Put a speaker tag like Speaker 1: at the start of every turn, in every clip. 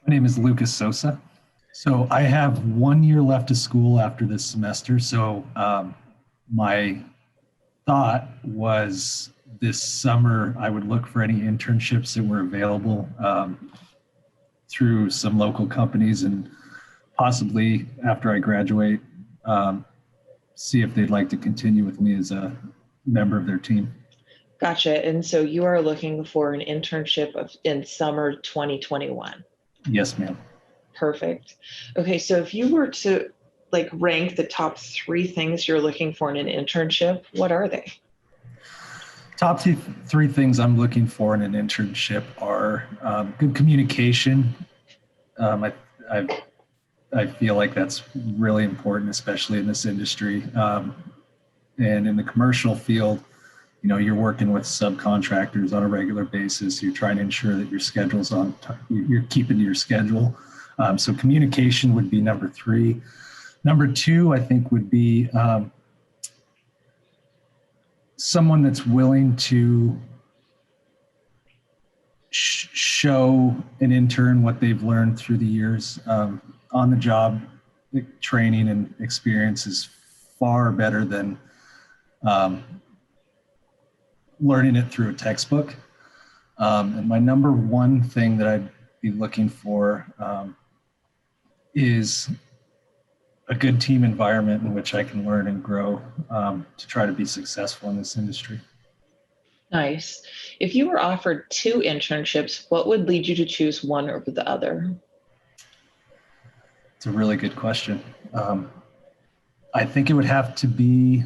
Speaker 1: My name is Lucas Sosa. So I have 1 year left of school after this semester. So my thought was this summer I would look for any internships that were available through some local companies and possibly after I graduate, see if they'd like to continue with me as a member of their team.
Speaker 2: Gotcha. And so you are looking for an internship in summer 2021.
Speaker 1: Yes, ma'am.
Speaker 2: Perfect. Okay, so if you were to rank the top three things you're looking for in an internship, what are they?
Speaker 1: Top three things I'm looking for in an internship are good communication. I, I, I feel like that's really important, especially in this industry. And in the commercial field, you're working with subcontractors on a regular basis. You're trying to ensure that your schedule's you're keeping to your schedule. So communication would be number three. Number two, I think, would be someone that's willing to show an intern what they've learned through the years. On the job training and experience is far better than learning it through a textbook. And my number one thing that I'd be looking for is a good team environment in which I can learn and grow to try to be successful in this industry.
Speaker 2: Nice. If you were offered two internships, what would lead you to choose one over the other?
Speaker 1: It's a really good question. I think it would have to be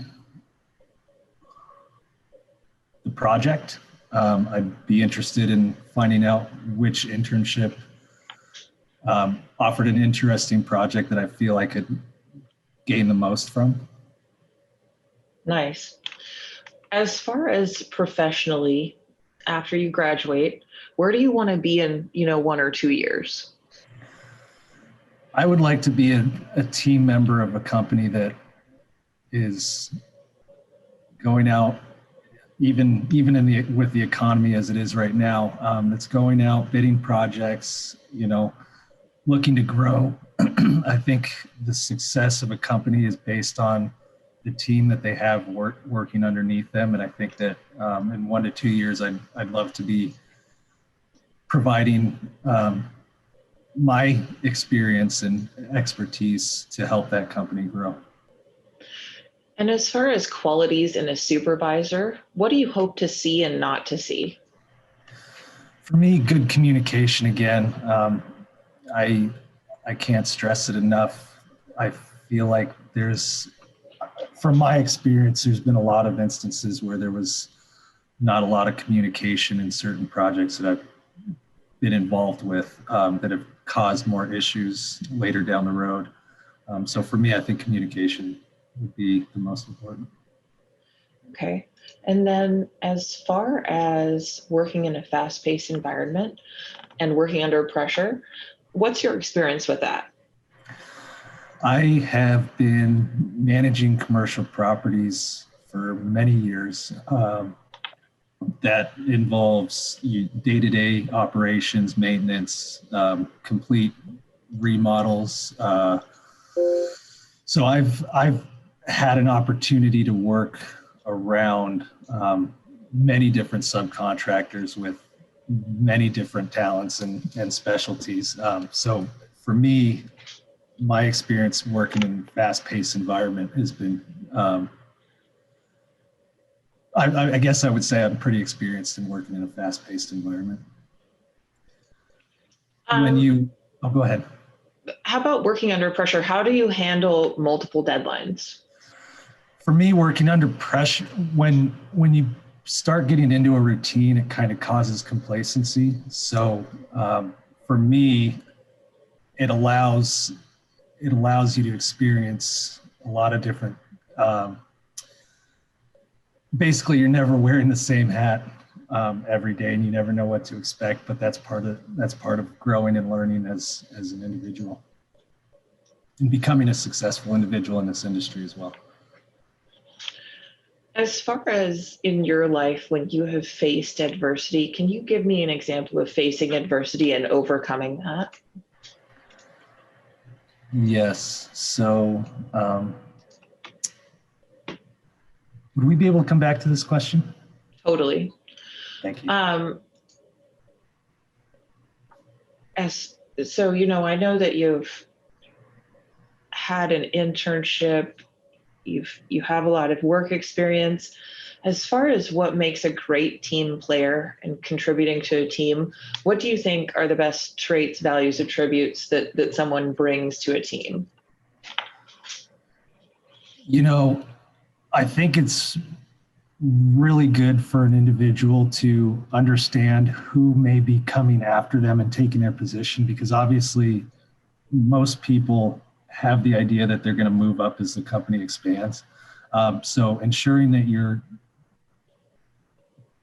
Speaker 1: the project. I'd be interested in finding out which internship offered an interesting project that I feel I could gain the most from.
Speaker 2: Nice. As far as professionally, after you graduate, where do you want to be in, 1 or 2 years?
Speaker 1: I would like to be a team member of a company that is going out, even with the economy as it is right now, that's going out bidding projects, looking to grow. I think the success of a company is based on the team that they have working underneath them. And I think that in 1 to 2 years, I'd love to be providing my experience and expertise to help that company grow.
Speaker 2: And as far as qualities in a supervisor, what do you hope to see and not to see?
Speaker 1: For me, good communication again. I can't stress it enough. I feel like from my experience, there's been a lot of instances where there was not a lot of communication in certain projects that I've been involved with that have caused more issues later down the road. So for me, I think communication would be the most important.
Speaker 2: Okay. And then as far as working in a fast-paced environment and working under pressure, what's your experience with that?
Speaker 1: I have been managing commercial properties for many years. That involves day-to-day operations, maintenance, complete remodels. So I've had an opportunity to work around many different subcontractors with many different talents and specialties. So for me, my experience working in a fast-paced environment has been, I guess I would say I'm pretty experienced in working in a fast-paced environment. Go ahead.
Speaker 2: How about working under pressure? How do you handle multiple deadlines?
Speaker 1: For me, working under pressure, when you start getting into a routine, it kind of causes complacency. So for me, it allows you to experience a lot of different. Basically, you're never wearing the same hat every day, and you never know what to expect. But that's part of growing and learning as an individual, and becoming a successful individual in this industry as well.
Speaker 2: As far as in your life, when you have faced adversity, can you give me an example of facing adversity and overcoming that?
Speaker 1: Yes. So, would we be able to come back to this question?
Speaker 2: Totally.
Speaker 1: Thank you.
Speaker 2: I know that you've had an internship, you have a lot of work experience. As far as what makes a great team player and contributing to a team, what do you think are the best traits, values, attributes that someone brings to a team?
Speaker 1: I think it's really good for an individual to understand who may be coming after them and taking their position, because obviously most people have the idea that they're going to move up as the company expands. So ensuring that you're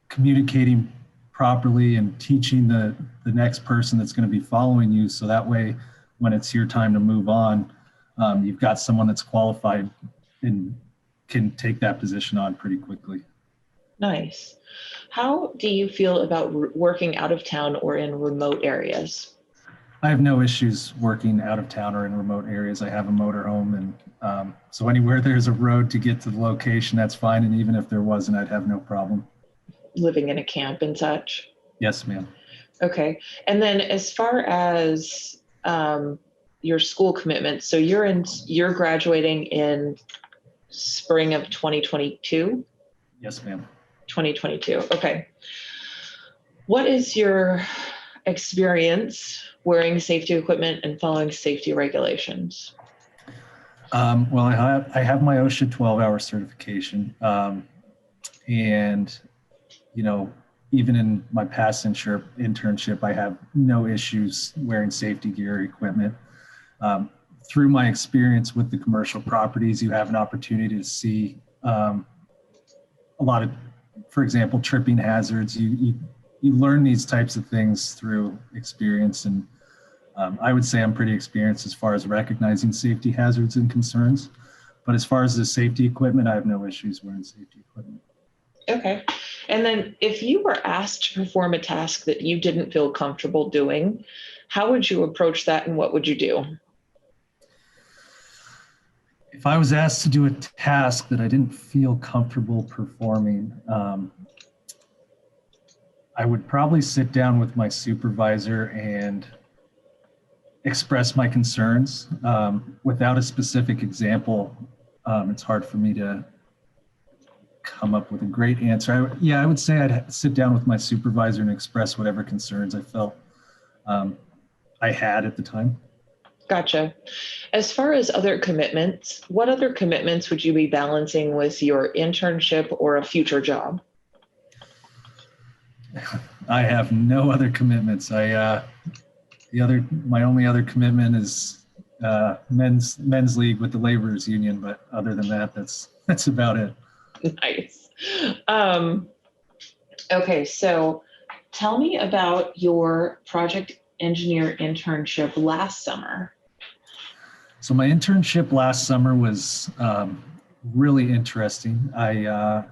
Speaker 1: communicating properly and teaching the next person that's going to be following you, so that way when it's your time to move on, you've got someone that's qualified and can take that position on pretty quickly.
Speaker 2: Nice. How do you feel about working out of town or in remote areas?
Speaker 1: I have no issues working out of town or in remote areas. I have a motorhome, and so anywhere there's a road to get to the location, that's fine. And even if there wasn't, I'd have no problem.
Speaker 2: Living in a camp and such?
Speaker 1: Yes, ma'am.
Speaker 2: Okay. And then as far as your school commitment, so you're graduating in spring of 2022?
Speaker 1: Yes, ma'am.
Speaker 2: 2022. Okay. What is your experience wearing safety equipment and following safety regulations?
Speaker 1: Well, I have my OSHA 12-hour certification, and even in my past internship, I have no issues wearing safety gear or equipment. Through my experience with the commercial properties, you have an opportunity to see a lot of, for example, tripping hazards. You learn these types of things through experience, and I would say I'm pretty experienced as far as recognizing safety hazards and concerns. But as far as the safety equipment, I have no issues wearing safety equipment.
Speaker 2: Okay. And then if you were asked to perform a task that you didn't feel comfortable doing, how would you approach that and what would you do?
Speaker 1: If I was asked to do a task that I didn't feel comfortable performing, I would probably sit down with my supervisor and express my concerns. Without a specific example, it's hard for me to come up with a great answer. I would say I'd sit down with my supervisor and express whatever concerns I felt I had at the time.
Speaker 2: Gotcha. As far as other commitments, what other commitments would you be balancing with your internship or a future job?
Speaker 1: I have no other commitments. My only other commitment is men's league with the laborers union, but other than that, that's about it.
Speaker 2: Nice. Okay, so tell me about your project engineer internship last summer.
Speaker 1: So my internship last summer was really interesting. I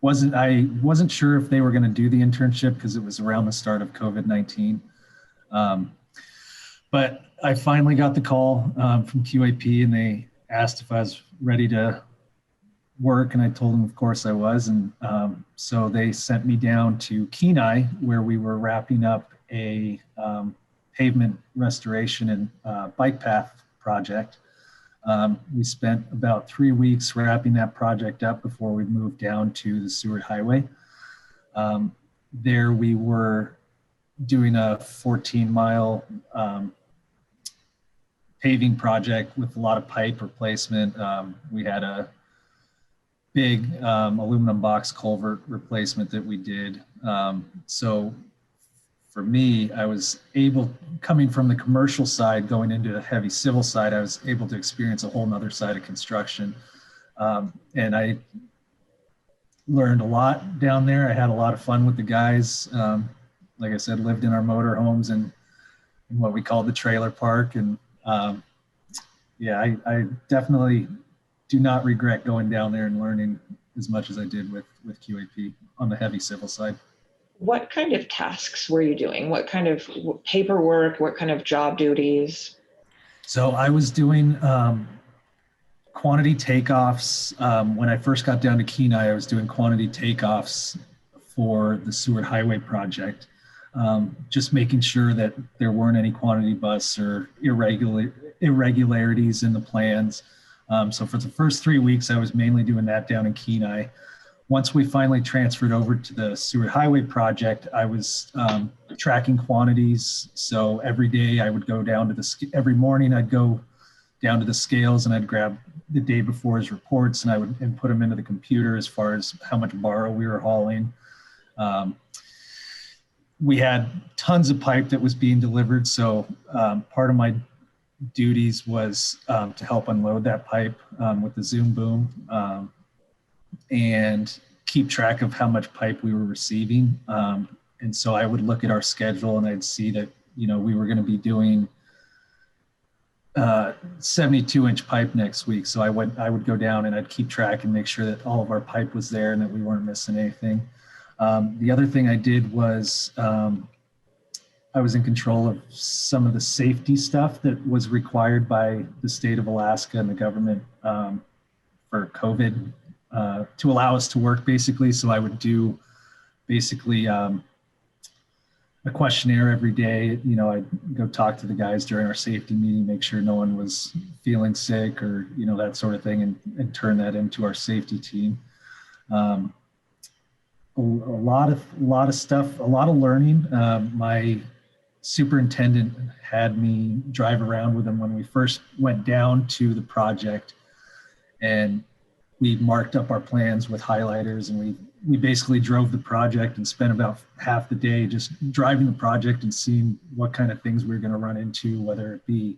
Speaker 1: wasn't sure if they were going to do the internship because it was around the start of COVID-19. But I finally got the call from QAP, and they asked if I was ready to work, and I told them of course I was. And so they sent me down to Kenai, where we were wrapping up a pavement restoration and bike path project. We spent about 3 weeks wrapping that project up before we moved down to the Seward Highway. There we were doing a 14-mile paving project with a lot of pipe replacement. We had a big aluminum box culvert replacement that we did. So for me, I was able, coming from the commercial side, going into the heavy civil side, I was able to experience a whole nother side of construction. And I learned a lot down there. I had a lot of fun with the guys. Like I said, lived in our motor homes and in what we called the trailer park. And I definitely do not regret going down there and learning as much as I did with QAP on the heavy civil side.
Speaker 2: What kind of tasks were you doing? What kind of paperwork? What kind of job duties?
Speaker 1: So I was doing quantity takeoffs. When I first got down to Kenai, I was doing quantity takeoffs for the Seward Highway project, just making sure that there weren't any quantity busts or irregularities in the plans. So for the first 3 weeks, I was mainly doing that down in Kenai. Once we finally transferred over to the Seward Highway project, I was tracking quantities. So every day I would go down to every morning I'd go down to the scales and I'd grab the day before's reports and I would put them into the computer as far as how much borrow we were hauling. We had tons of pipe that was being delivered. So part of my duties was to help unload that pipe with the Zoom boom. And keep track of how much pipe we were receiving. And so I would look at our schedule and I'd see that, we were going to be doing 72-inch pipe next week. So I would go down and I'd keep track and make sure that all of our pipe was there and that we weren't missing anything. The other thing I did was I was in control of some of the safety stuff that was required by the state of Alaska and the government for COVID. To allow us to work basically. So I would do basically a questionnaire every day. I'd go talk to the guys during our safety meeting, make sure no one was feeling sick or, that sort of thing and turn that into our safety team. A lot of stuff, a lot of learning. My superintendent had me drive around with him when we first went down to the project, and we marked up our plans with highlighters, and we basically drove the project and spent about half the day just driving the project and seeing what kind of things we were going to run into, whether it be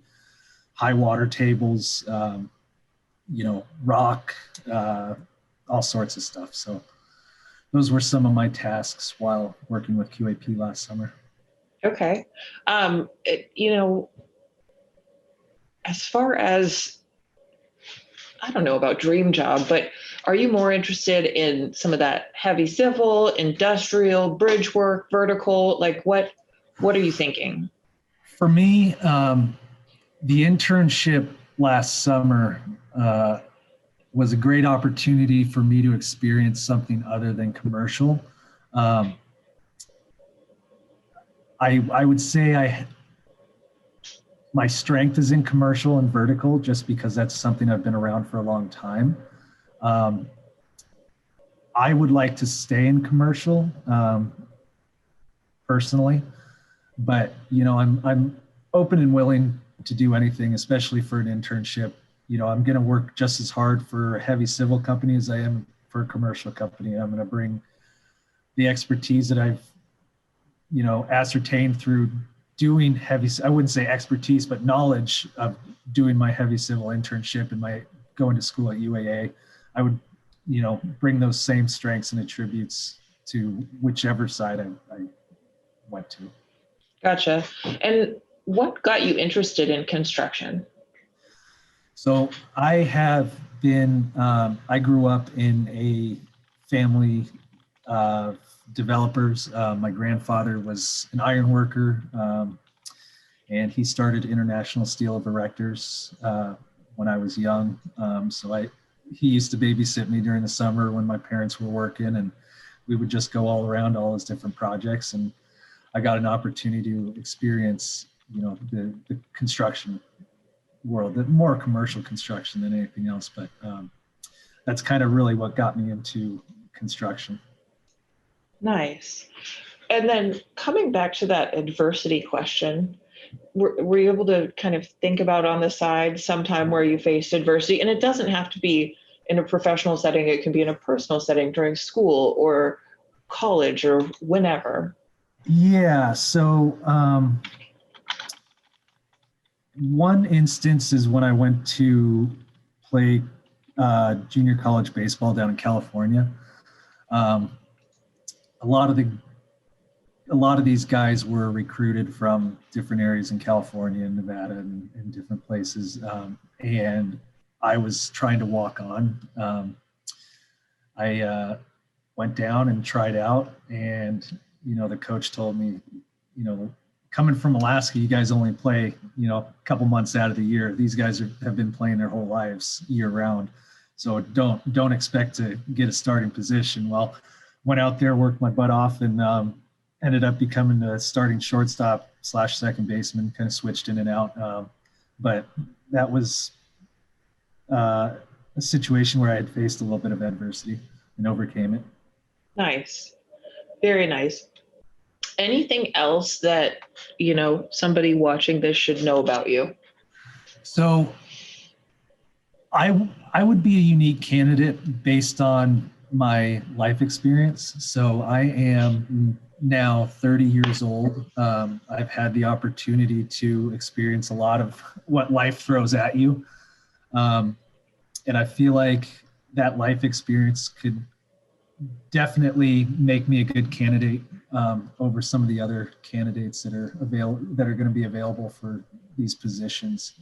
Speaker 1: high water tables, rock, all sorts of stuff. So those were some of my tasks while working with QAP last summer.
Speaker 2: Okay. As far as, I don't know about dream job, but are you more interested in some of that heavy civil, industrial, bridge work, vertical? Like what are you thinking?
Speaker 1: For me, the internship last summer was a great opportunity for me to experience something other than commercial. I would say my strength is in commercial and vertical just because that's something I've been around for a long time. I would like to stay in commercial personally, but I'm open and willing to do anything, especially for an internship. I'm going to work just as hard for a heavy civil company as I am for a commercial company. I'm going to bring the expertise that I've ascertained through doing heavy, I wouldn't say expertise, but knowledge of doing my heavy civil internship and my going to school at UAA. I would, bring those same strengths and attributes to whichever side I went to.
Speaker 2: Gotcha. And what got you interested in construction?
Speaker 1: So I have been, I grew up in a family of developers. My grandfather was an iron worker, and he started International Steel of Erectors when I was young. He used to babysit me during the summer when my parents were working, and we would just go all around all his different projects. And I got an opportunity to experience, the construction world, the more commercial construction than anything else. But that's kind of really what got me into construction.
Speaker 2: Nice. And then coming back to that adversity question, were you able to kind of think about on the side sometime where you faced adversity? And it doesn't have to be in a professional setting. It can be in a personal setting during school or college or whenever.
Speaker 1: Yeah. So one instance is when I went to play junior college baseball down in California. A lot of these guys were recruited from different areas in California and Nevada and different places. And I was trying to walk on. I went down and tried out, and the coach told me, coming from Alaska, you guys only play, a couple months out of the year. These guys have been playing their whole lives year round. So don't expect to get a starting position. Well, went out there, worked my butt off, and ended up becoming a starting shortstop / second baseman, kind of switched in and out. But that was a situation where I had faced a little bit of adversity and overcame it.
Speaker 2: Nice. Very nice. Anything else that, somebody watching this should know about you?
Speaker 1: So I would be a unique candidate based on my life experience. So I am now 30 years old. I've had the opportunity to experience a lot of what life throws at you. And I feel like that life experience could definitely make me a good candidate over some of the other candidates that are going to be available for these positions.